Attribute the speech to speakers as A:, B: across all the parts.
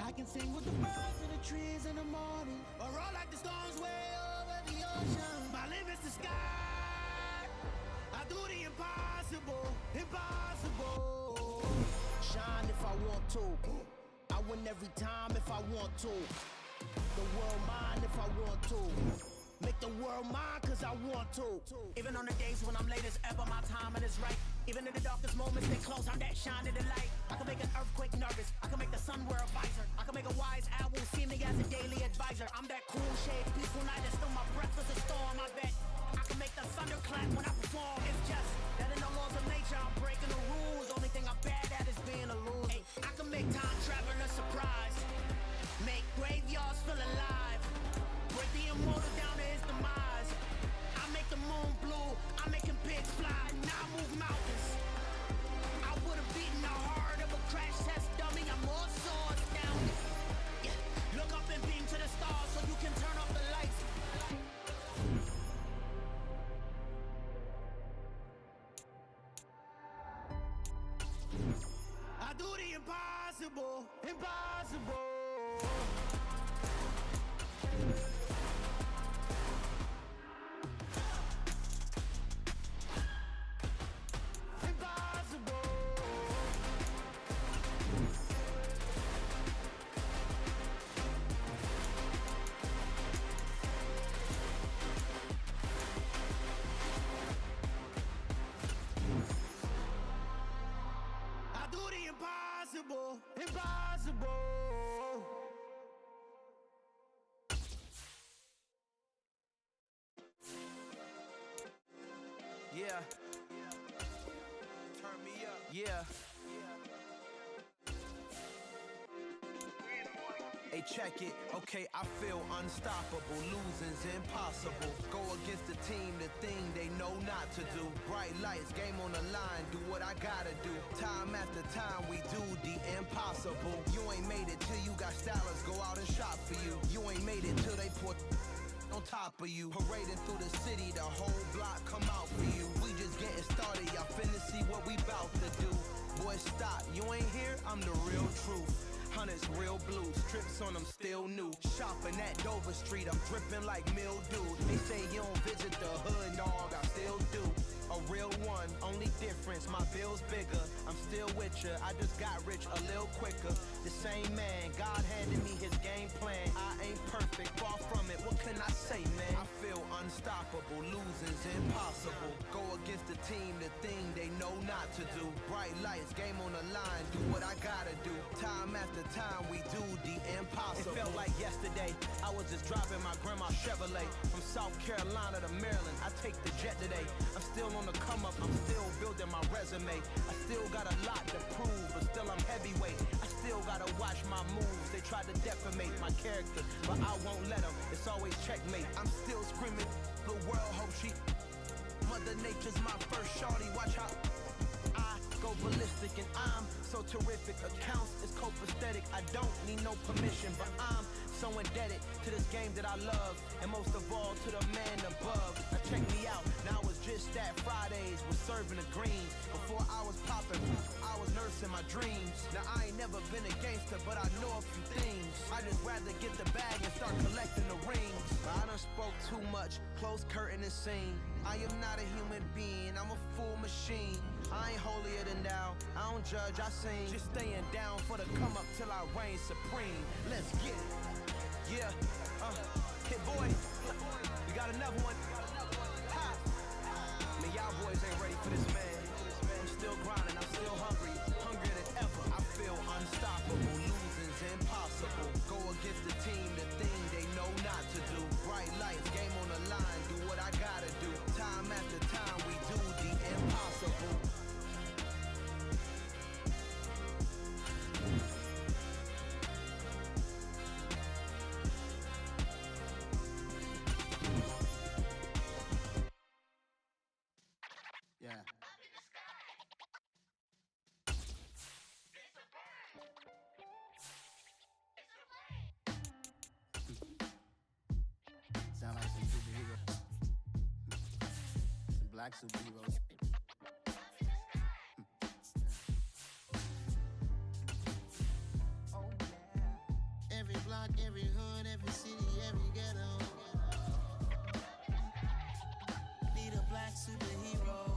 A: I can sing with the birds and the trees in the morning, or roll like the storms way over the ocean. My limit's the sky. I do the impossible, impossible. Shine if I want to. I win every time if I want to. The world mine if I want to. Make the world mine cause I want to. Even on the days when I'm late as ever, my timing is right. Even in the darkest moments, they close, I'm that shining the light. I can make an earthquake nervous, I can make the sun wear a visor. I can make a wise owl see me as a daily advisor. I'm that cool shade, peaceful night, and still my breath is a storm, I bet. I can make the thunder clap when I perform. It's just that in the laws of nature, I'm breaking the rules. Only thing I'm bad at is being a loser. Hey, I can make time travel a surprise. Make graveyards feel alive. Break the immortal down to his demise. I make the moon blue, I'm making pigs fly. Now I move mountains. I would've beaten the heart of a crash test dummy. I'm more so astounded. Yeah. Look up and beam to the stars so you can turn off the lights. I do the impossible, impossible. Impossible, impossible. Yeah. Turn me up. Yeah. Hey, check it. Okay, I feel unstoppable. Losing's impossible. Go against the team, the thing they know not to do. Bright lights, game on the line, do what I gotta do. Time after time, we do the impossible. You ain't made it till you got stylists go out and shop for you. You ain't made it till they put on top of you. Parading through the city, the whole block come out for you. We just getting started, y'all finna see what we bout to do. Boy, stop, you ain't here, I'm the real truth. Hunters, real blues, strips on them still new. Shopping at Dover Street, I'm dripping like mildew. They say you don't visit the hood, dog, I still do. A real one, only difference, my bill's bigger. I'm still with ya, I just got rich a little quicker. The same man, God handed me his game plan. I ain't perfect, far from it, what can I say, man? I feel unstoppable, losing's impossible. Go against the team, the thing they know not to do. Bright lights, game on the line, do what I gotta do. Time after time, we do the impossible. It felt like yesterday, I was just driving my grandma's Chevrolet. From South Carolina to Maryland, I take the jet today. I'm still on the come up, I'm still building my resume. I still got a lot to prove, but still I'm heavyweight. I still gotta watch my moves, they try to defamate my character, but I won't let them, it's always checkmate. I'm still screaming, the world hope she Mother Nature's my first shorty, watch how I go ballistic and I'm so terrific. Accounts is copacetic, I don't need no permission, but I'm so indebted to this game that I love, and most of all to the man above. Now check me out, now it's just that Fridays was serving the greens. Before I was popping, I was nursing my dreams. Now I ain't never been a gangster, but I know a few things. I just rather get the bag and start collecting the rings. I done spoke too much, close curtain and scene. I am not a human being, I'm a full machine. I ain't holier than thou, I don't judge, I sing. Just staying down for the come up till I reign supreme. Let's get it. Yeah, Hit Boy, we got another one. Ha! Man, y'all boys ain't ready for this, man. I'm still grinding, I'm still hungry, hungrier than ever. I feel unstoppable, losing's impossible. Go against the team, the thing they know not to do. Bright lights, game on the line, do what I gotta do. Time after time, we do the impossible.
B: Yeah. Sound like some superheroes. Some black superheroes. Oh yeah.
C: every hood, every city, every ghetto. Need a black superhero.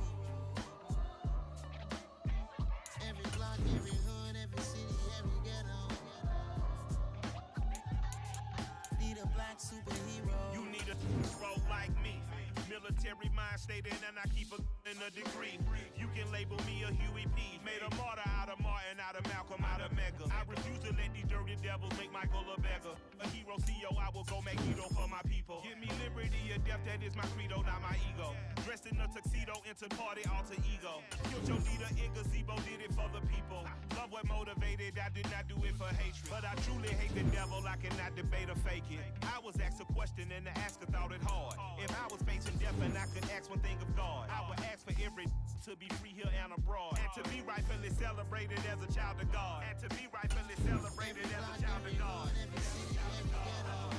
C: Every block, every hood, every city, every ghetto. Need a black superhero.
D: You need a hero like me. Military mind stated, and I keep in a degree. You can label me a Huey P. Made a martyr out of Martin, out of Malcolm, out of Mega. I refuse to let these dirty devils make Michael a beggar. A hero CEO, I will go Magneto for my people. Give me liberty or death, that is my credo, not my ego. Dressed in a tuxedo, into party, alter ego. Killed your leader, in gazebo, did it for the people. Love what motivated, I did not do it for hatred. But I truly hate the devil, I cannot debate or fake it. I was asked a question and the asker thought it hard. If I was facing death and I could ask one thing of God, I would ask for every to be free here and abroad, and to be rightfully celebrated as a child of God, and to be rightfully celebrated as a child of God.
C: Every city, every ghetto.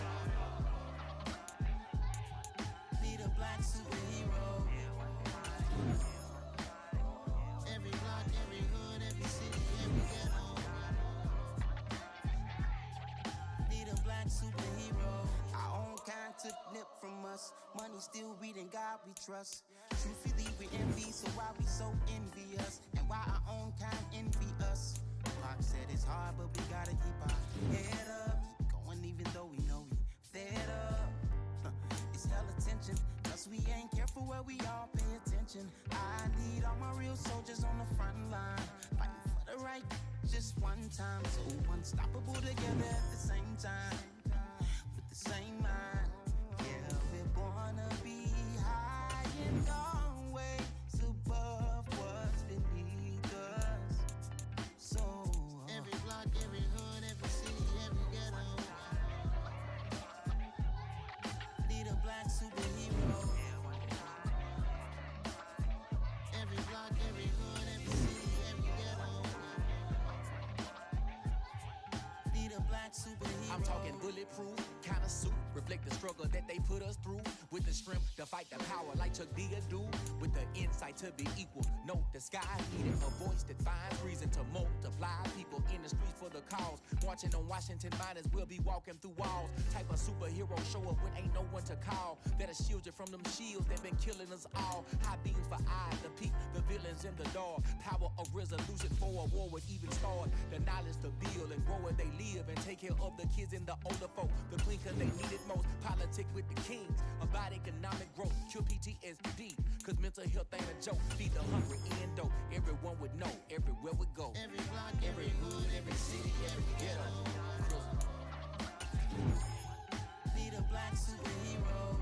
C: Need a black superhero. Every block, every hood, every city, every ghetto. Need a black superhero. Our own kind took nip from us. Money still reading God we trust. Truthfully we envy, so why we so envious? And why our own kind envy us? Block said it's hard, but we gotta keep our head up. Keep going even though we know we fed up. It's hell attention, cause we ain't careful where we all pay attention. I need all my real soldiers on the front line, fighting for the right just one time. So unstoppable together at the same time, with the same mind. Yeah, we're born to be high and always above what's beneath us. So every block, every hood, every city, every ghetto. Need a black superhero. Every block, every hood, every city, every ghetto. Need a black superhero.
E: I'm talking bulletproof, kind of suit, reflect the struggle that they put us through. With the strength to fight the power like Chuck D do. With the insight to be equal, note the sky needed a voice that finds reason to multiply. People in the streets for the cause, marching on Washington miners will be walking through walls. Type of superhero show up when ain't no one to call. That'll shield you from them shields that been killing us all. High beams for eyes to peek the villains in the dark. Power of resolution for a war would even start. The knowledge to build and grow where they live and take care of the kids and the older folk. The clean cause they need it most. Politic with the kings about economic growth. Cure PTSD cause mental health ain't a joke. Feed the hungry and dope. Everyone would know everywhere we go.
C: Every block, every hood, every city, every ghetto. Need a black superhero.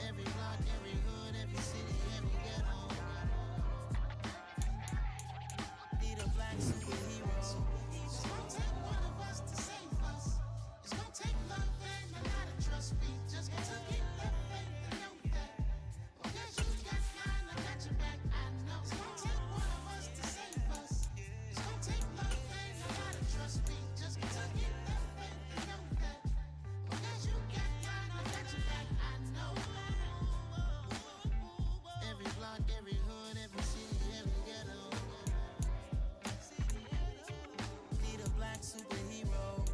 C: Every block, every hood, every city, every ghetto. Need a black superhero. It's gonna take one of us to save us. It's gonna take love and a lot of trust. We just got to get that faith and know that. Because you got mine, I got your back, I know. It's gonna take one of us to save us. It's gonna take love and a lot of trust. We just got to get that faith and know that. Because you got mine, I got your back, I know. Every block, every hood, every city, every ghetto. Need a black superhero.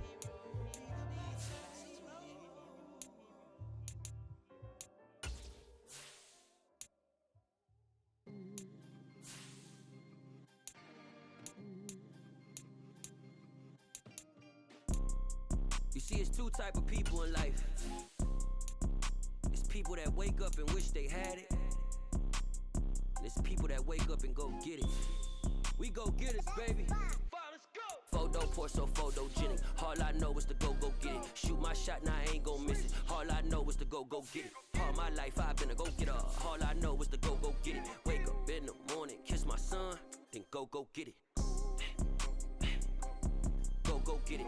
F: You see, it's two type of people in life. It's people that wake up and wish they had it. And it's people that wake up and go get it. We go get it, baby. Let's go. Photo poor, so photogenic. All I know is to go get it. Shoot my shot, now I ain't gon' miss it. All I know is to go get it. All my life I've been a go getter. All I know is to go get it. Wake up in the morning, kiss my son, then go get it. Go get it.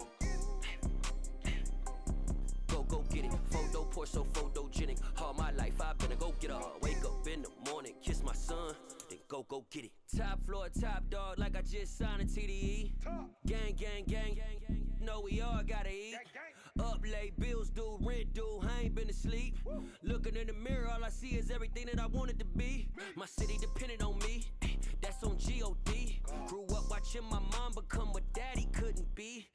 F: Go get it. Photo poor, so photogenic. All my life I've been a go getter. Wake up in the morning, kiss my son, then go get it. Top floor, top dog, like I just signed a TDE. Gang, gang, gang, know we all gotta eat. Up late, bills due, rent due, I ain't been asleep. Looking in the mirror, all I see is everything that I wanted to be. My city depended on me, that's on G.O.D. Grew up watching my mom become what daddy couldn't be.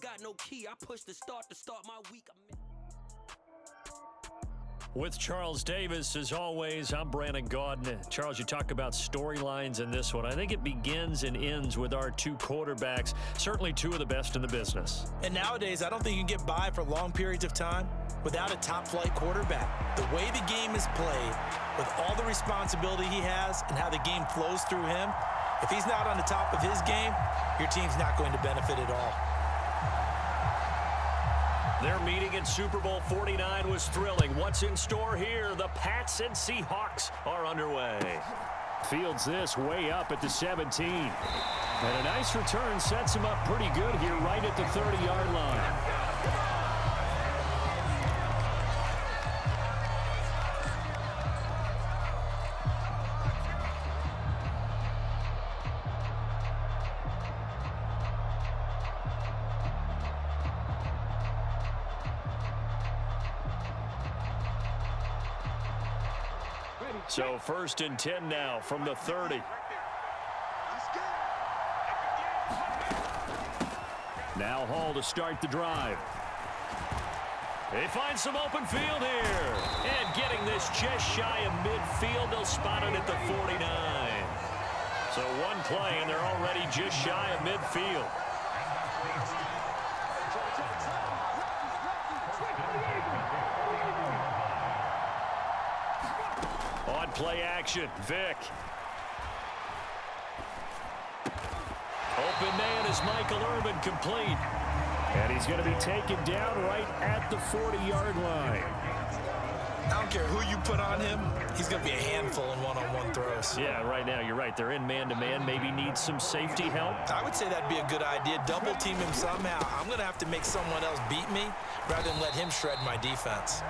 F: got no key. I push the start my week.
G: With Charles Davis, as always, I'm Brandon Gaudin. Charles, you talk about storylines in this one. I think it begins and ends with our two quarterbacks, certainly two of the best in the business.
H: And nowadays, I don't think you can get by for long periods of time without a top-flight quarterback. The way the game is played, with all the responsibility he has and how the game flows through him, if he's not on the top of his game, your team's not going to benefit at all.
G: Their meeting in Super Bowl 49 was thrilling. What's in store here? The Pats and Seahawks are underway. Fields this way up at the 17. And a nice return sets him up pretty good here right at the 30-yard line. So 1st and 10 now from the 30. Now Hall to start the drive. They find some open field here. And getting this just shy of midfield, they'll spot it at the 49. So one play and they're already just shy of midfield. On play action, Vick. Open man is Michael Irvin, complete. And he's going to be taken down right at the 40-yard line.
H: I don't care who you put on him, he's going to be a handful in one-on-one throws.
G: Yeah, right now, you're right. They're in man-to-man, maybe needs some safety help.
H: I would say that'd be a good idea. Double team him somehow. I'm going to have to make someone else beat me rather than let him shred my defense.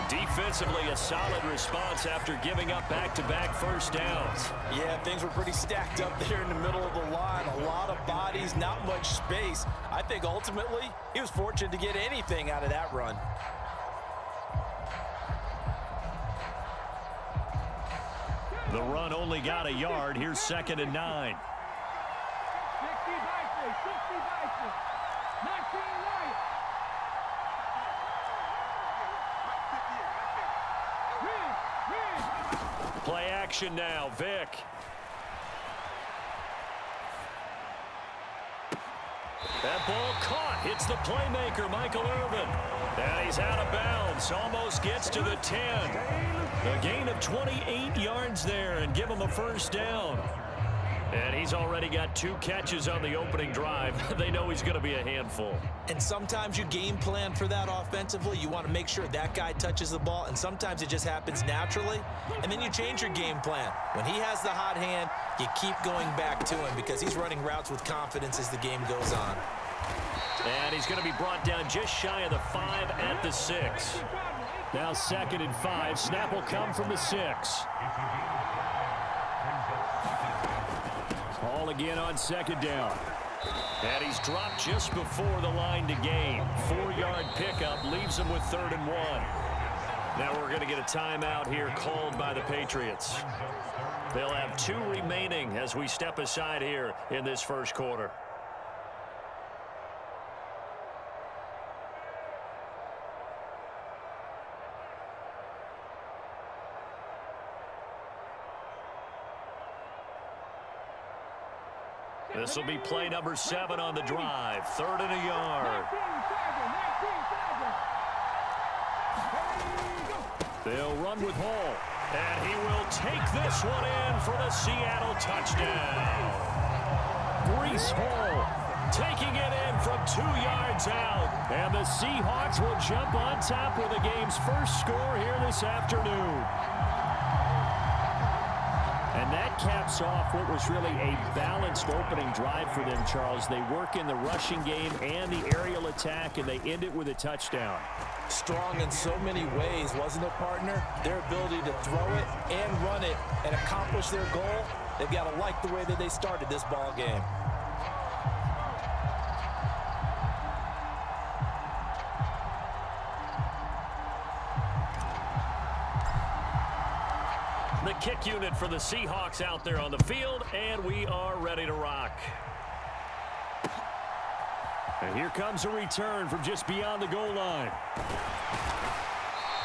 G: Defensively, a solid response after giving up back-to-back first downs.
H: Yeah, things were pretty stacked up there in the middle of the line. A lot of bodies, not much space. I think ultimately he was fortunate to get anything out of that run.
G: The run only got a yard. Here's 2nd and 9. Play action now, Vick. That ball caught, hits the playmaker, Michael Irvin. And he's out of bounds, almost gets to the 10. A gain of 28 yards there and give him a first down. And he's already got 2 catches on the opening drive. They know he's going to be a handful.
H: And sometimes you game plan for that offensively. You want to make sure that guy touches the ball, and sometimes it just happens naturally. And then you change your game plan. When he has the hot hand, you keep going back to him because he's running routes with confidence as the game goes on.
G: And he's going to be brought down just shy of the 5 at the 6. Now 2nd and 5. Snap will come from the 6. Hall again on 2nd down. And he's dropped just before the line to gain. 4-yard pickup leaves him with 3rd and 1. Now we're going to get a timeout here called by the Patriots. They'll have 2 remaining as we step aside here in this first quarter. This will be play number 7 on the drive. 3rd and a yard. They'll run with Hall. And he will take this one in for the Seattle touchdown. Breece Hall taking it in from 2 yards out. And the Seahawks will jump on top with the game's first score here this afternoon. And that caps off what was really a balanced opening drive for them, Charles. They work in the rushing game and the aerial attack, and they end it with a touchdown.
H: Strong in so many ways, wasn't it, partner? Their ability to throw it and run it and accomplish their goal, they've got to like the way that they started this ball game.
G: The kick unit for the Seahawks out there on the field, and we are ready to rock. And here comes a return from just beyond the goal line.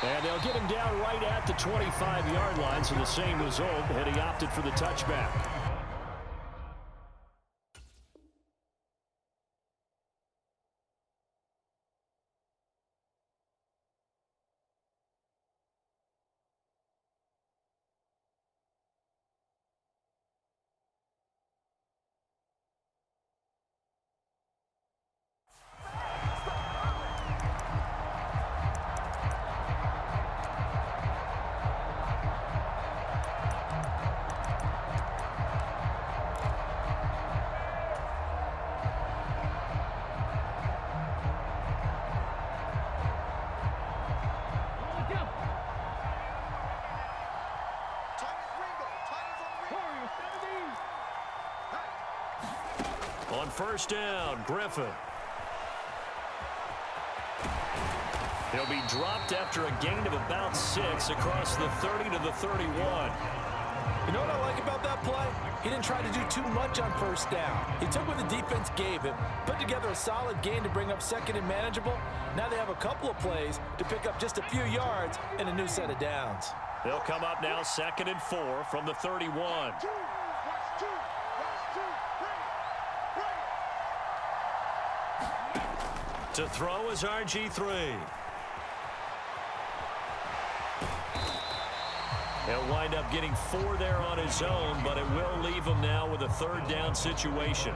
G: And they'll get him down right at the 25-yard line, so the same result, and he opted for the touchback. On first down, Griffin. He'll be dropped after a gain of about 6 across the 30 to the 31.
H: You know what I like about that play? He didn't try to do too much on first down. He took what the defense gave him, put together a solid gain to bring up second and manageable. Now they have a couple of plays to pick up just a few yards and a new set of downs.
G: They'll come up now 2nd and 4 from the 31. To throw is RG3. He'll wind up getting 4 there on his own, but it will leave him now with a 3rd down situation.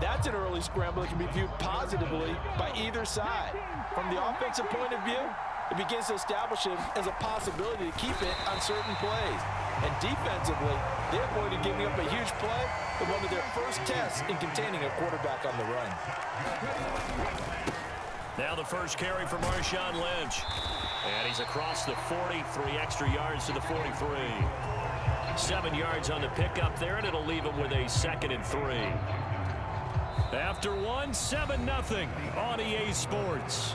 H: That's an early scramble that can be viewed positively by either side. From the offensive point of view, it begins to establish it as a possibility to keep it on certain plays. And defensively, they avoided giving up a huge play with one of their first tests in containing a quarterback on the run.
G: Now the first carry for Marshawn Lynch. And he's across the 40, 3 extra yards to the 43. 7 yards on the pickup there, and it'll leave him with a 2nd and 3. After one, 7-0 on EA Sports.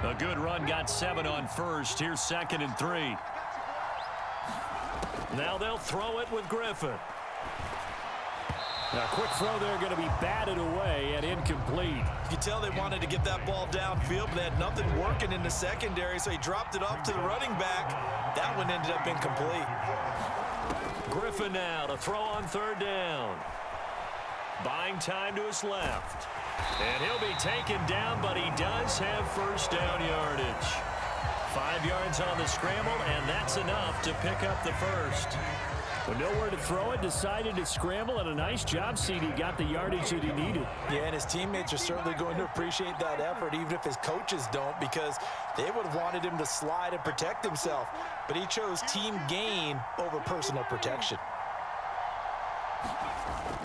G: A good run, got 7 on first. Here's 2nd and 3. Now they'll throw it with Griffin. A quick throw there, going to be batted away and incomplete.
H: You can tell they wanted to get that ball downfield, but they had nothing working in the secondary, so he dropped it off to the running back. That one ended up incomplete.
G: Griffin now to throw on 3rd down. Buying time to his left. And he'll be taken down, but he does have first down yardage. 5 yards on the scramble, and that's enough to pick up the first.
I: With nowhere to throw it, decided to scramble, and a nice job, CD. Got the yardage that he needed.
H: Yeah, and his teammates are certainly going to appreciate that effort, even if his coaches don't, because they would have wanted him to slide and protect himself. But he chose team gain over personal protection.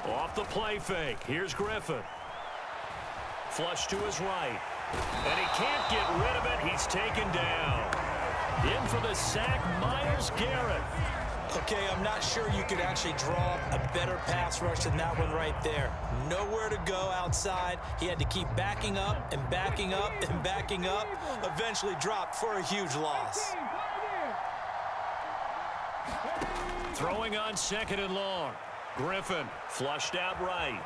G: Off the play fake. Here's Griffin. Flush to his right. And he can't get rid of it. He's taken down. In for the sack, Myles Garrett.
H: Okay, I'm not sure you could actually draw a better pass rush than that one right there. Nowhere to go outside. He had to keep backing up and backing up and backing up. Eventually dropped for a huge loss.
G: Throwing on 2nd and long. Griffin flushed out right.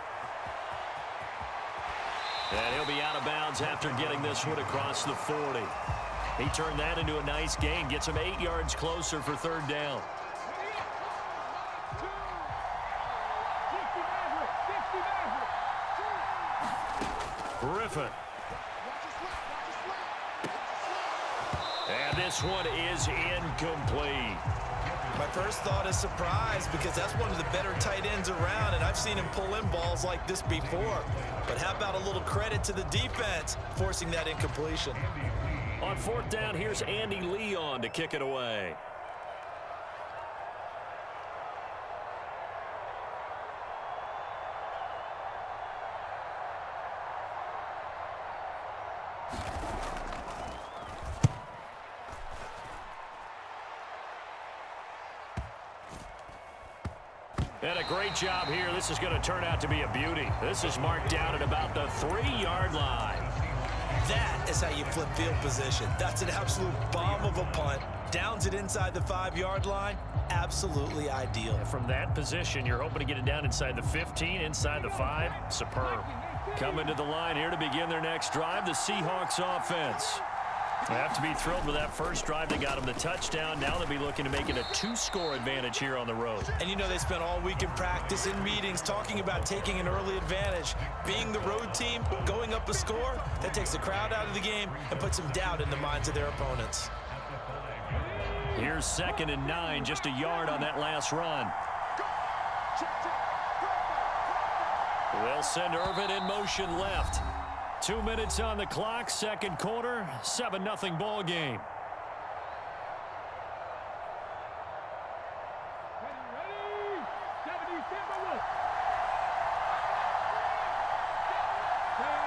G: And he'll be out of bounds after getting this one across the 40. He turned that into a nice gain. Gets him 8 yards closer for 3rd down. Griffin. And this one is incomplete.
H: My first thought is surprise, because that's one of the better tight ends around, and I've seen him pull in balls like this before. But how about a little credit to the defense forcing that incompletion?
G: On 4th down, here's Andy Leon to kick it away. And a great job here. This is going to turn out to be a beauty. This is marked down at about the 3-yard line.
H: That is how you flip field position. That's an absolute bomb of a punt. Downs it inside the 5-yard line. Absolutely ideal.
G: From that position, you're hoping to get it down inside the 15, inside the 5. Superb. Coming to the line here to begin their next drive, the Seahawks offense. They have to be thrilled with that first drive. They got them the touchdown. Now they'll be looking to make it a 2-score advantage here on the road.
H: And you know they spent all week in practice, in meetings, talking about taking an early advantage. Being the road team, going up a score, that takes the crowd out of the game and puts some doubt in the minds of their opponents.
G: Here's 2nd and 9, just a yard on that last run. They'll send Irvin in motion left. 2 minutes on the clock, second quarter, 7-0 ball game.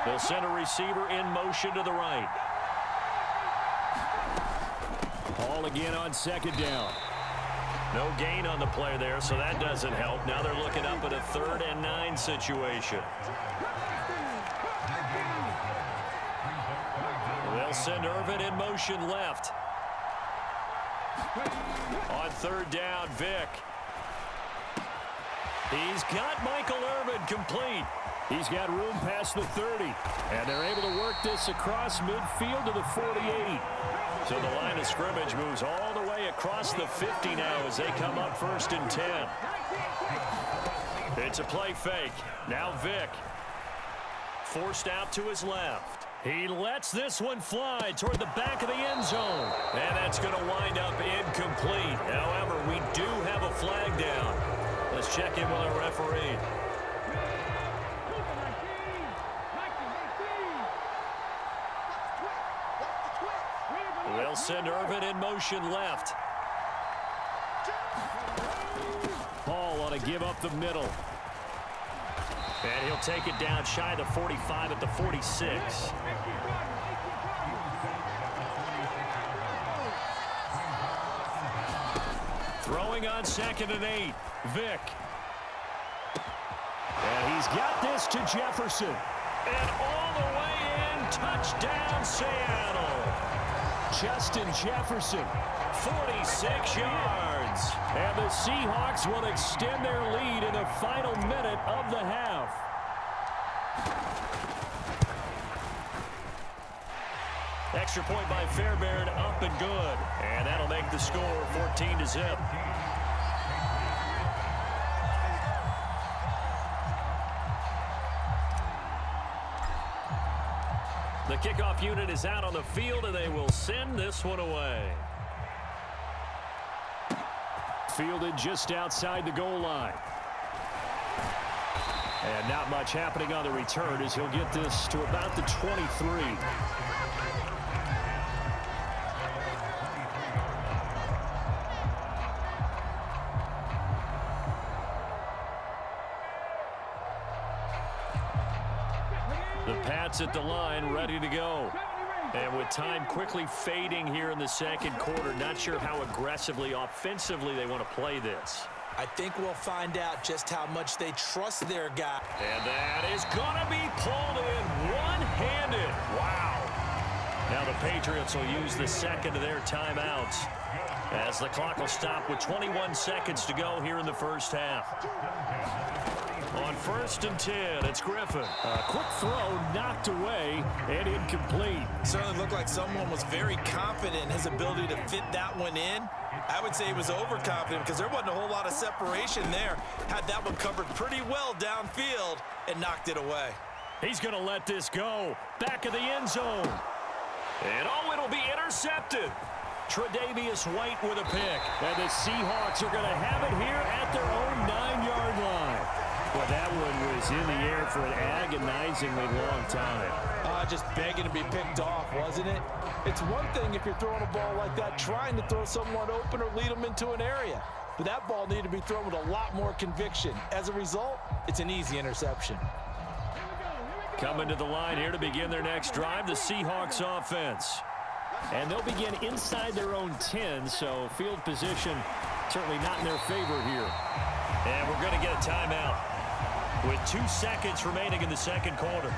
G: They'll send a receiver in motion to the right. Ball again on 2nd down. No gain on the play there, so that doesn't help. Now they're looking up at a 3rd and 9 situation. They'll send Irvin in motion left. On 3rd down, Vick. He's got Michael Irvin complete. He's got room past the 30. And they're able to work this across midfield to the 48. So the line of scrimmage moves all the way across the 50 now as they come up 1st and 10. It's a play fake. Now Vick. Forced out to his left. He lets this one fly toward the back of the end zone. And that's going to wind up incomplete. However, we do have a flag down. Let's check in with our referee. They'll send Irvin in motion left. Ball on a give up the middle. And he'll take it down shy of the 45 at the 46. Throwing on 2nd and 8. Vick. And he's got this to Jefferson. And all the way in. Touchdown, Seattle. Justin Jefferson, 46 yards. And the Seahawks will extend their lead in the final minute of the half. Extra point by Fairbairn, up and good. And that'll make the score 14-0. The kickoff unit is out on the field, and they will send this one away. Fielded just outside the goal line. And not much happening on the return as he'll get this to about the 23. The Pats at the line, ready to go. And with time quickly fading here in the second quarter, not sure how aggressively, offensively they want to play this.
H: I think we'll find out just how much they trust their guy.
G: And that is going to be pulled in one-handed. Wow. Now the Patriots will use the second of their timeouts as the clock will stop with 21 seconds to go here in the first half. On 1st and 10, it's Griffin.
I: A quick throw knocked away and incomplete.
H: Certainly looked like someone was very confident in his ability to fit that one in. I would say he was overconfident because there wasn't a whole lot of separation there. Had that one covered pretty well downfield and knocked it away.
G: He's going to let this go. Back of the end zone. And oh, it'll be intercepted. Tre'Davious White with a pick.
I: And the Seahawks are going to have it here at their own 9-yard line. Well, that one was in the air for an agonizingly long time.
H: Just begging to be picked off, wasn't it? It's one thing if you're throwing a ball like that, trying to throw someone open or lead them into an area. But that ball needed to be thrown with a lot more conviction. As a result, it's an easy interception.
G: Coming to the line here to begin their next drive, the Seahawks offense.
I: And they'll begin inside their own 10, so field position certainly not in their favor here.
G: And we're going to get a timeout with 2 seconds remaining in the second quarter.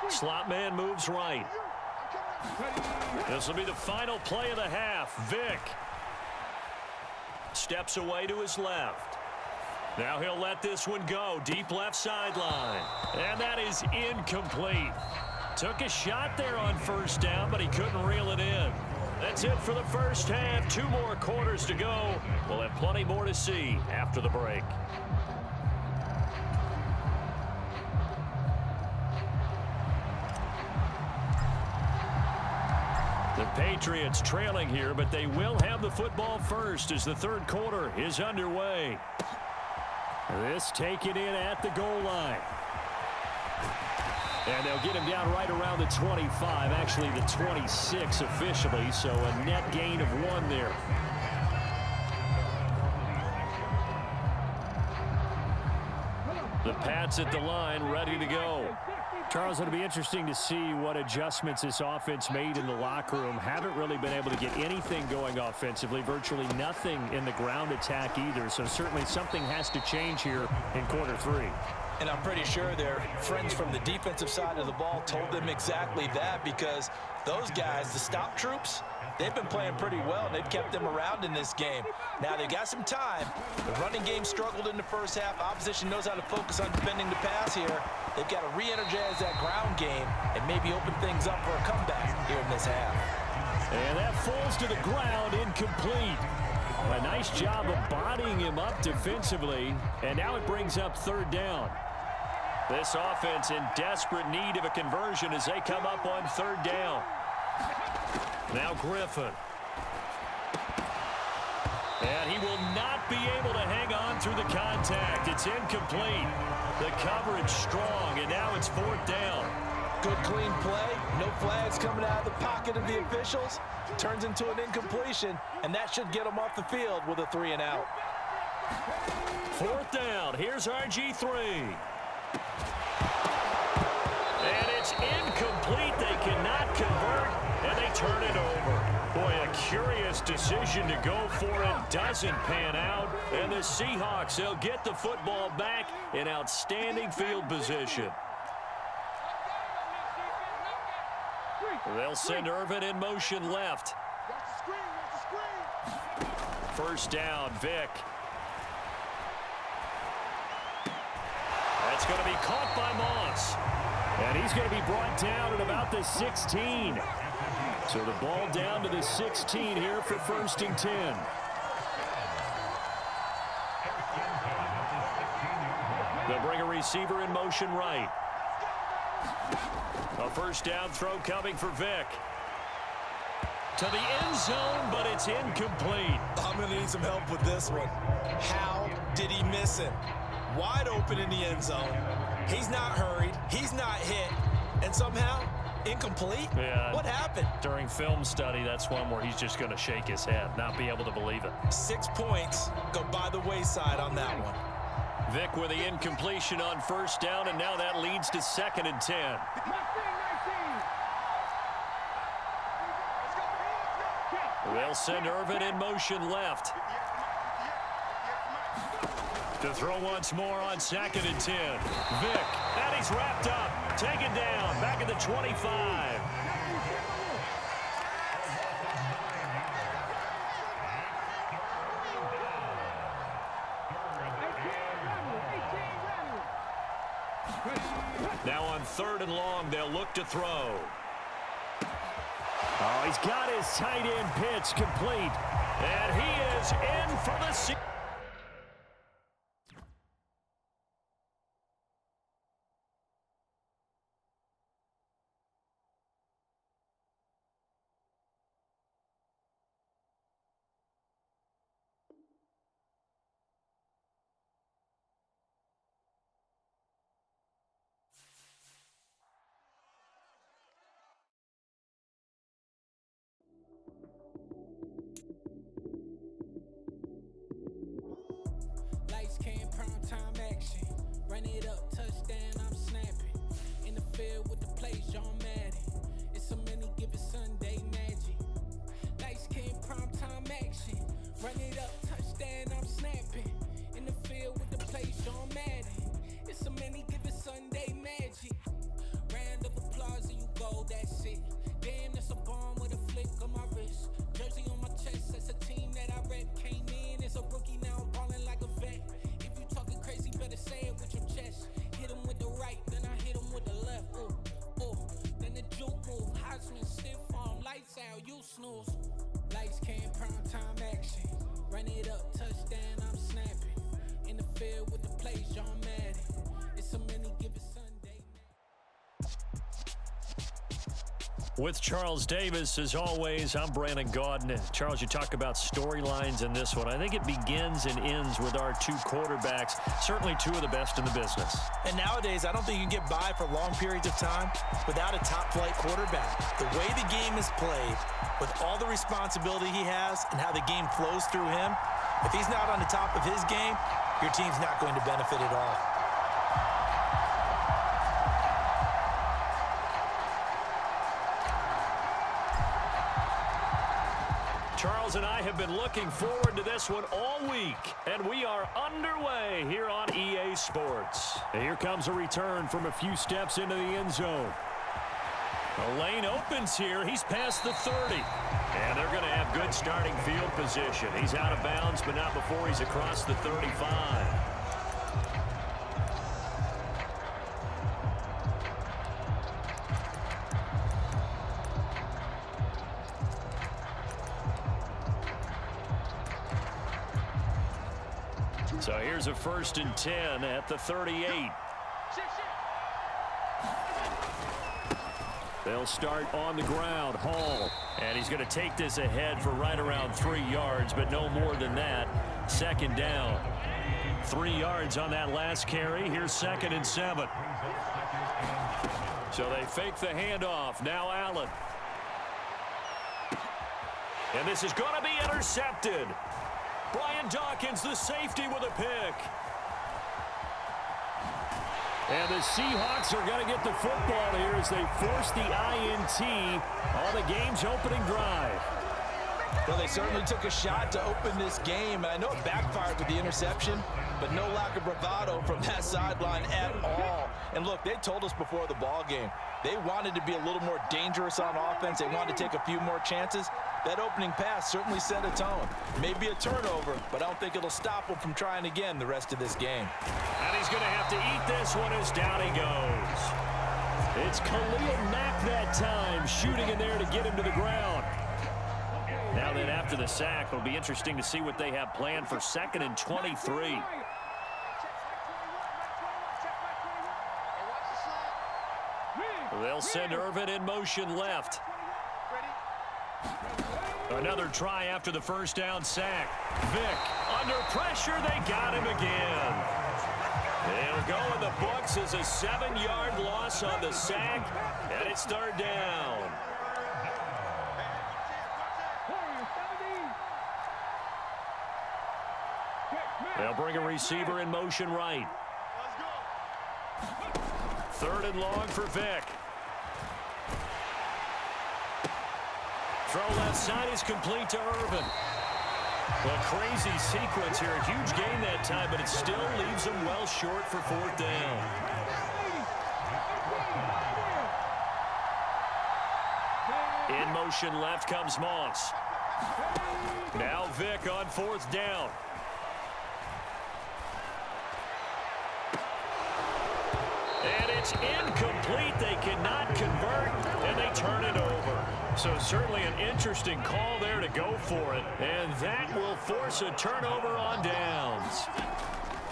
G: Slot man moves right. This will be the final play of the half. Vick steps away to his left. Now he'll let this one go. Deep left sideline. And that is incomplete. Took a shot there on first down, but he couldn't reel it in. That's it for the first half. 2 more quarters to go. We'll have plenty more to see after the break. The Patriots trailing here, but they will have the football first as the third quarter is underway. This taken in at the goal line. And they'll get him down right around the 25, actually the 26 officially, so a net gain of 1 there. The Pats at the line, ready to go. Charles, it'll be interesting to see what adjustments this offense made in the locker room. Haven't really been able to get anything going offensively, virtually nothing in the ground attack either. So certainly something has to change here in quarter 3.
H: And I'm pretty sure their friends from the defensive side of the ball told them exactly that, because those guys, the stop troops, they've been playing pretty well, and they've kept them around in this game. Now, they've got some time. The running game struggled in the first half. Opposition knows how to focus on defending the pass here. They've got to re-energize that ground game and maybe open things up for a comeback here in this half.
G: And that falls to the ground, incomplete. A nice job of bodying him up defensively, and now it brings up third down. This offense in desperate need of a conversion as they come up on third down. Now Griffin. And he will not be able to hang on through the contact. It's incomplete. The coverage strong, and now it's fourth down.
H: Good clean play. No flags coming out of the pocket of the officials. Turns into an incompletion, and that should get them off the field with a 3 and out.
G: Fourth down. Here's RG3. And it's incomplete. They cannot convert, and they turn it over. Boy, a curious decision to go for it. Doesn't pan out. And the Seahawks, they'll get the football back in outstanding field position. They'll send Irvin in motion left. First down, Vick. That's going to be caught by Moss. And he's going to be brought down at about the 16. So the ball down to the 16 here for first and 10. They'll bring a receiver in motion right. A first down throw coming for Vick. To the end zone, but it's incomplete.
H: I'm going to need some help with this one. How did he miss him? Wide open in the end zone. He's not hurried. He's not hit. And somehow, incomplete?
G: Yeah.
H: What happened?
G: During film study, that's one where he's just going to shake his head, not be able to believe it.
H: 6 points go by the wayside on that one.
G: Vick with the incompletion on first down, and now that leads to second and 10. They'll send Irvin in motion left. To throw once more on second and 10. Vick, and he's wrapped up. Taken down, back at the 25. Now on third and long, they'll look to throw. Oh, he's got his tight end pitch complete. And he is in for the season.
J: Run it up, touchdown, I'm snapping. In the field with the plays, John Madden. It's so many, give it Sunday magic. Lights came primetime action. Run it up, touchdown, I'm snapping. In the field with the plays, John Madden. It's so many, give it Sunday magic. Round of applause and you go, that's it. Damn, that's a bomb with a flick on my wrist. Jersey on my chest, that's a team that I rep. Came in as a rookie, now I'm ballin' like a vet. If you talking crazy, better say it with your chest. Hit him with the right, then I hit him with the left. Ooh, ooh, then the juke move. Heisman stiff arm, lights out, you snooze. Lights came primetime action. Run it up, touchdown, I'm snapping. In the field with the plays, John Madden. It's so many, give it Sunday.
G: With Charles Davis, as always, I'm Brandon Gaudin. And Charles, you talk about storylines in this one. I think it begins and ends with our two quarterbacks, certainly two of the best in the business.
H: And nowadays, I don't think you can get by for long periods of time without a top-flight quarterback. The way the game is played, with all the responsibility he has and how the game flows through him, if he's not on the top of his game, your team's not going to benefit at all.
G: Charles and I have been looking forward to this one all week, and we are underway here on EA Sports. And here comes a return from a few steps into the end zone. The lane opens here. He's past the 30. And they're going to have good starting field position. He's out of bounds, but not before he's across the 35. So here's a 1st and 10 at the 38. They'll start on the ground. Hall. And he's going to take this ahead for right around 3 yards, but no more than that. 2nd down. 3 yards on that last carry. Here's 2nd and 7. So they fake the handoff. Now Allen. And this is going to be intercepted. Brian Dawkins, the safety, with a pick. And the Seahawks are going to get the football here as they force the INT on the game's opening drive.
H: Well, they certainly took a shot to open this game, and I know it backfired with the interception, but no lack of bravado from that sideline at all. And look, they told us before the ball game, they wanted to be a little more dangerous on offense. They wanted to take a few more chances. That opening pass certainly set a tone. Maybe a turnover, but I don't think it'll stop him from trying again the rest of this game.
G: And he's going to have to eat this one as down he goes. It's Khalil Mack that time, shooting in there to get him to the ground. Now then, after the sack, it'll be interesting to see what they have planned for 2nd and 23. They'll send Irvin in motion left. Another try after the 1st down sack. Vick under pressure. They got him again. They'll go in the books as a 7-yard loss on the sack, and it's 3rd down. They'll bring a receiver in motion right. 3rd and long for Vick. Throw left side is complete to Irvin. Well, crazy sequence here. A huge gain that time, but it still leaves them well short for 4th down. In motion left comes Moss. Now Vick on 4th down. And it's incomplete. They cannot convert, and they turn it over. So certainly an interesting call there to go for it. And that will force a turnover on downs.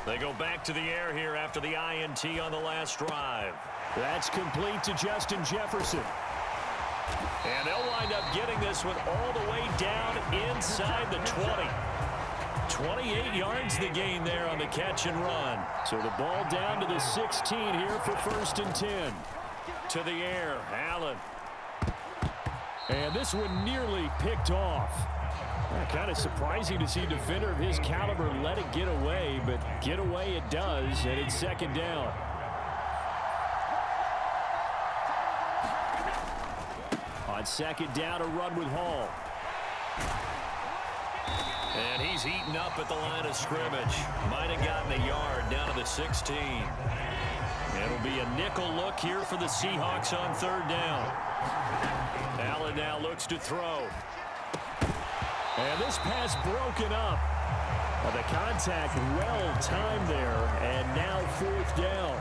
G: They go back to the air here after the INT on the last drive. That's complete to Justin Jefferson. And they'll wind up getting this one all the way down inside the 20. 28 yards the gain there on the catch and run. So the ball down to the 16 here for 1st and 10. To the air, Allen. And this one nearly picked off.
I: Kind of surprising to see a defender of his caliber let it get away, but get away it does, and it's second down. On second down, a run with Hall.
G: And he's eaten up at the line of scrimmage. Might have gotten a yard down to the 16. It'll be a nickel look here for the Seahawks on third down. Allen now looks to throw.
I: And this pass broken up. The contact well timed there, and now fourth down.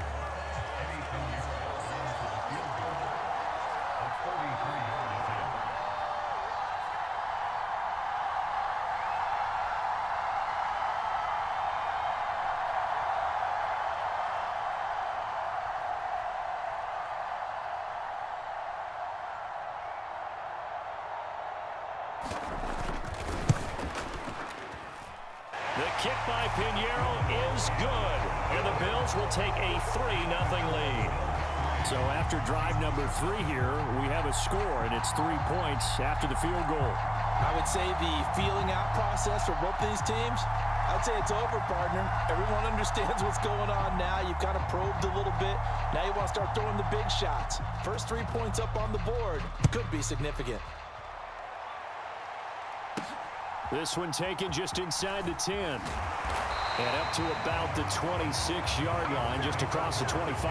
G: Kick by Pinheiro is good. And the Bills will take a 3-0 lead.
I: So after drive number 3 here, we have a score, and it's 3 points after the field goal.
H: I would say the feeling out process for both these teams, I'd say it's over, partner. Everyone understands what's going on now. You've kind of probed a little bit. Now you want to start throwing the big shots. First 3 points up on the board could be significant.
I: This one taken just inside the 10. And up to about the 26-yard line, just across the 25.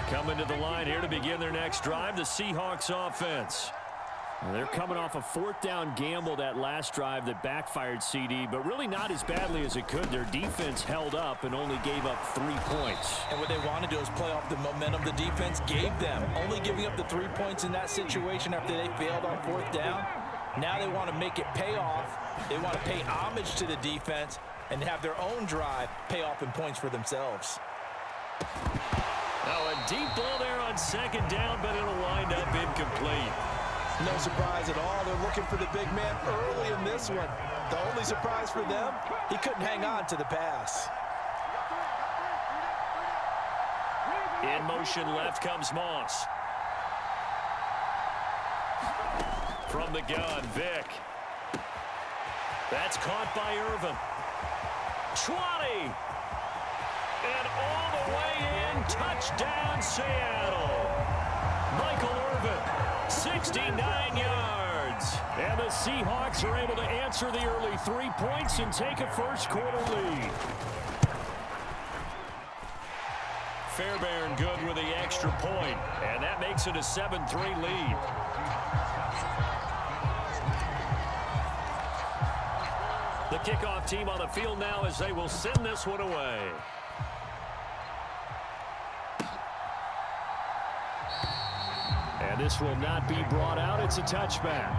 I: Coming to the line here to begin their next drive, the Seahawks offense. They're coming off a 4th down gamble that last drive that backfired CD, but really not as badly as it could. Their defense held up and only gave up 3 points.
H: And what they want to do is play off the momentum the defense gave them. Only giving up the 3 points in that situation after they failed on 4th down. Now they want to make it pay off. They want to pay homage to the defense and have their own drive pay off in points for themselves.
G: Now a deep ball there on second down, but it'll wind up incomplete.
H: No surprise at all. They're looking for the big man early in this one. The only surprise for them, he couldn't hang on to the pass.
G: In motion left comes Moss. From the gun, Vick. That's caught by Irvin. 20. And all the way in. Touchdown, Seattle. Michael Irvin. 69 yards. And the Seahawks are able to answer the early 3 points and take a first-quarter lead. Fairbairn good with the extra point, and that makes it a 7-3 lead. The kickoff team on the field now as they will send this one away. And this will not be brought out. It's a touchback.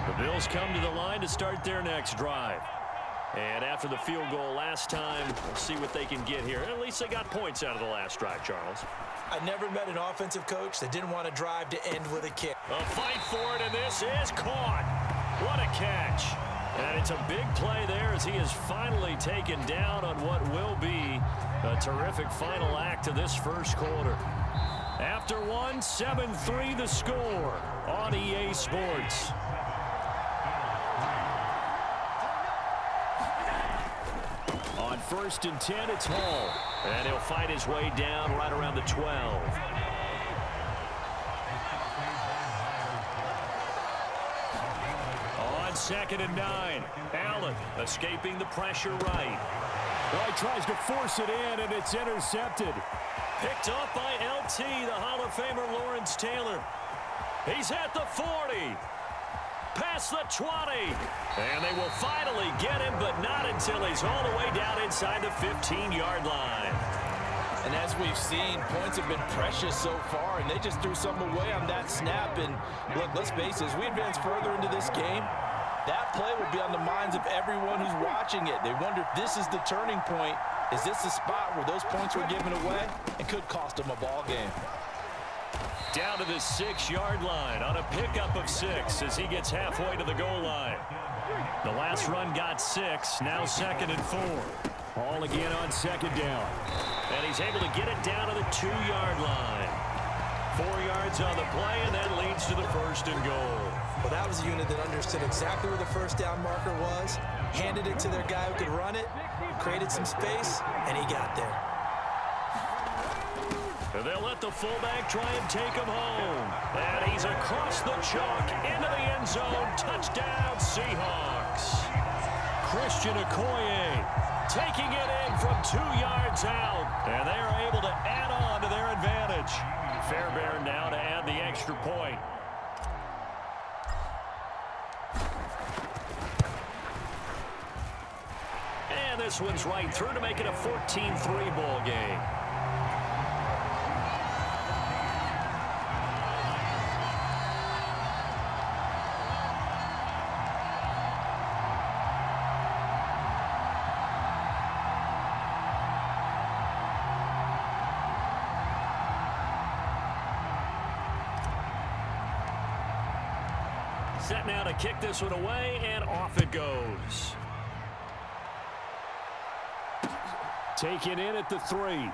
G: The Bills come to the line to start their next drive. And after the field goal last time, we'll see what they can get here. At least they got points out of the last drive, Charles.
H: I never met an offensive coach that didn't want to drive to end with a kick.
G: A fight for it, and this is caught. What a catch. And it's a big play there as he is finally taken down on what will be a terrific final act of this first quarter. After one, 7-3 the score on EA Sports. On 1st and 10, it's Hall. And he'll fight his way down right around the 12. On 2nd and 9, Allen escaping the pressure right.
I: Well, he tries to force it in, and it's intercepted.
G: Picked off by LT, the Hall of Famer Lawrence Taylor. He's at the 40. Past the 20. And they will finally get him, but not until he's all the way down inside the 15-yard line.
H: And as we've seen, points have been precious so far, and they just threw some away on that snap. And look, let's face it, as we advance further into this game, that play will be on the minds of everyone who's watching it. They wonder if this is the turning point. Is this the spot where those points were given away? It could cost them a ball game.
G: Down to the 6-yard line on a pickup of 6 as he gets halfway to the goal line. The last run got 6, now 2nd and 4.
I: Hall again on 2nd down.
G: And he's able to get it down to the 2-yard line. 4 yards on the play, and that leads to the 1st and goal.
H: Well, that was a unit that understood exactly where the first down marker was, handed it to their guy who could run it, created some space, and he got there.
G: They'll let the fullback try and take him home. And he's across the chalk into the end zone. Touchdown, Seahawks. Christian Okoye taking it in from 2 yards out. And they are able to add on to their advantage. Fairbairn now to add the extra point. And this one's right through to make it a 14-3 ball game. Set now to kick this one away, and off it goes. Taken in at the 3.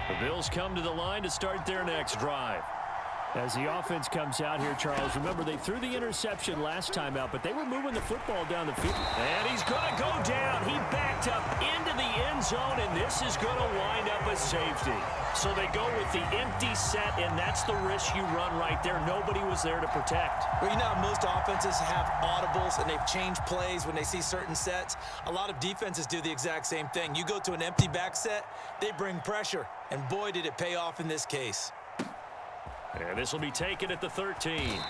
G: The Bills come to the line to start their next drive. As the offense comes out here, Charles, remember they threw the interception last time out, but they were moving the football down the field. And he's going to go down. He backed up into the end zone, and this is going to wind up a safety. So they go with the empty set, and that's the risk you run right there. Nobody was there to protect.
H: Well, you know how most offenses have audibles, and they've changed plays when they see certain sets. A lot of defenses do the exact same thing. You go to an empty back set, they bring pressure, and boy, did it pay off in this case.
G: And this will be taken at the 13.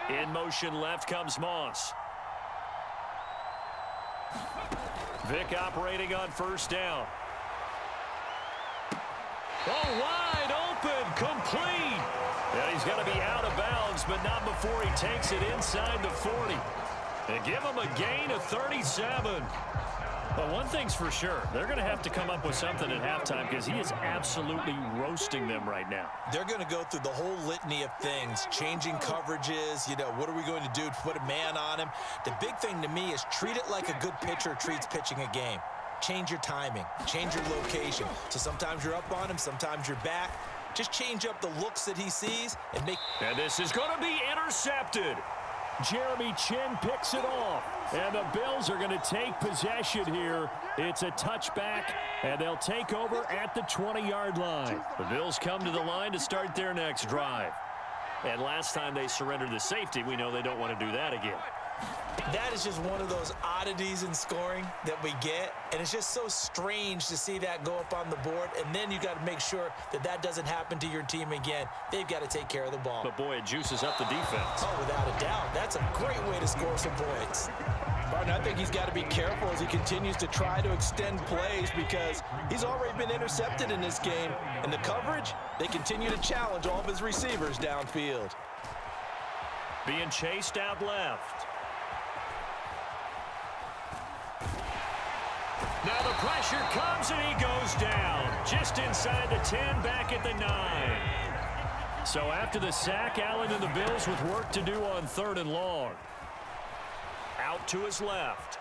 G: In motion left comes Moss. Vick operating on first down. Oh, wide open, complete. And he's going to be out of bounds, but not before he takes it inside the 40. And give him a gain of 37. But one thing's for sure, they're going to have to come up with something at halftime because he is absolutely roasting them right now.
H: They're going to go through the whole litany of things, changing coverages, you know, what are we going to do to put a man on him? The big thing to me is treat it like a good pitcher treats pitching a game. Change your timing, change your location. So sometimes you're up on him, sometimes you're back. Just change up the looks that he sees and make...
G: And this is going to be intercepted. Jeremy Chin picks it off. And the Bills are going to take possession here. It's a touchback, and they'll take over at the 20-yard line. The Bills come to the line to start their next drive. And last time they surrendered the safety, we know they don't want to do that again.
H: That is just one of those oddities in scoring that we get, and it's just so strange to see that go up on the board, and then you got to make sure that that doesn't happen to your team again. They've got to take care of the ball.
G: But boy, it juices up the defense.
H: Oh, without a doubt. That's a great way to score some points. Martin, I think he's got to be careful as he continues to try to extend plays because he's already been intercepted in this game, and the coverage, they continue to challenge all of his receivers downfield.
G: Being chased out left. Now the pressure comes and he goes down. Just inside the 10, back at the 9. So after the sack, Allen and the Bills with work to do on 3rd and long. Out to his left.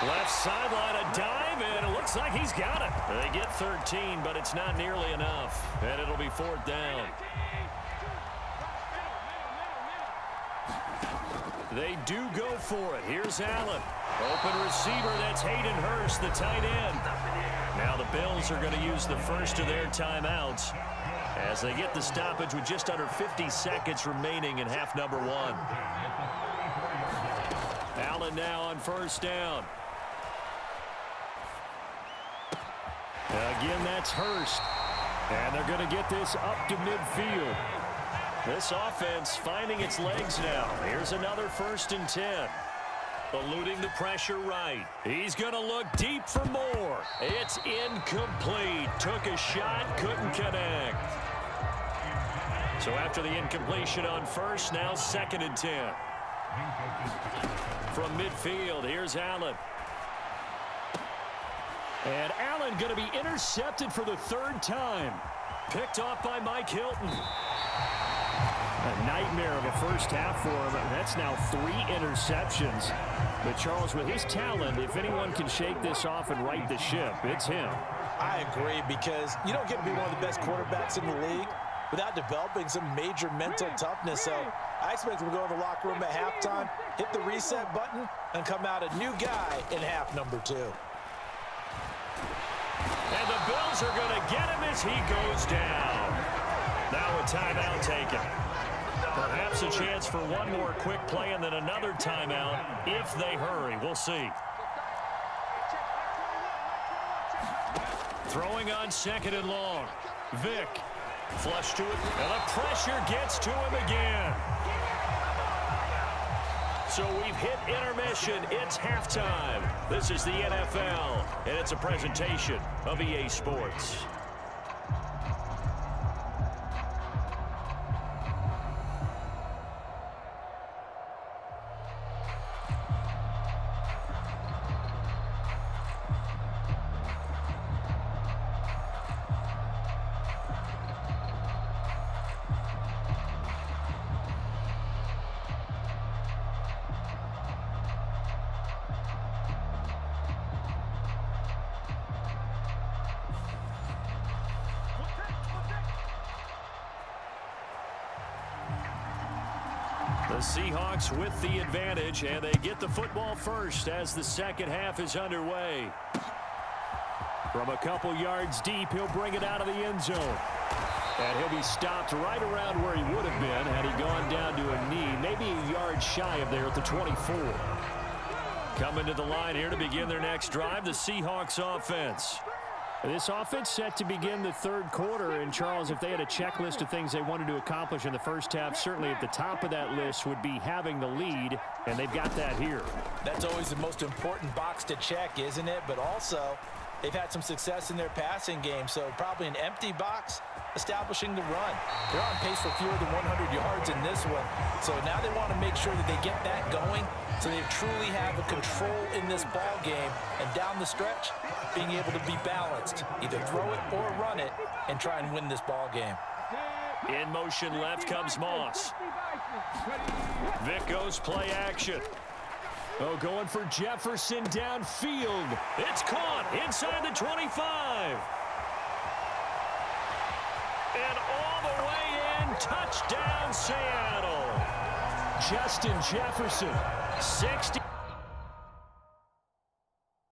G: Left sideline, a dive, and it looks like he's got it. They get 13, but it's not nearly enough. And it'll be 4th down. They do go for it. Here's Allen. Open receiver, that's Hayden Hurst, the tight end. Now the Bills are going to use the first of their timeouts as they get the stoppage with just under 50 seconds remaining in half number 1. Allen now on first down. Again, that's Hurst. And they're going to get this up to midfield.
I: This offense finding its legs now. Here's another 1st and 10. Eluding the pressure right. He's going to look deep for more. It's incomplete. Took a shot, couldn't connect. So after the incompletion on 1st, now 2nd and 10. From midfield, here's Allen. And Allen going to be intercepted for the 3rd time. Picked off by Mike Hilton. A nightmare of a first half for him. That's now 3 interceptions. But Charles, with his talent, if anyone can shake this off and right the ship, it's him.
H: I agree, because you don't get to be one of the best quarterbacks in the league without developing some major mental toughness. So I expect him to go in the locker room at halftime, hit the reset button, and come out a new guy in half number 2.
I: And the Bills are going to get him as he goes down. Now a timeout taken. Perhaps a chance for one more quick play and then another timeout if they hurry. We'll see. Throwing on 2nd and long. Vick. Flush to it. And the pressure gets to him again. So we've hit intermission. It's halftime. This is the NFL, and it's a presentation of EA Sports. The Seahawks with the advantage, and they get the football first as the 2nd half is underway. From a couple yards deep, he'll bring it out of the end zone. And he'll be stopped right around where he would have been had he gone down to a knee, maybe a yard shy of there at the 24. Coming to the line here to begin their next drive, the Seahawks offense. This offense set to begin the 3rd quarter, and Charles, if they had a checklist of things they wanted to accomplish in the first half, certainly at the top of that list would be having the lead, and they've got that here.
H: That's always the most important box to check, isn't it? But also, they've had some success in their passing game, so probably an empty box establishing the run. They're on pace for fewer than 100 yards in this one, so now they want to make sure that they get that going so they truly have a control in this ball game, and down the stretch, being able to be balanced, either throw it or run it, and try and win this ball game.
I: In motion left comes Moss. Vick goes play action. Oh, going for Jefferson downfield. It's caught inside the 25. And all the way in, touchdown Seattle. Justin Jefferson, 60.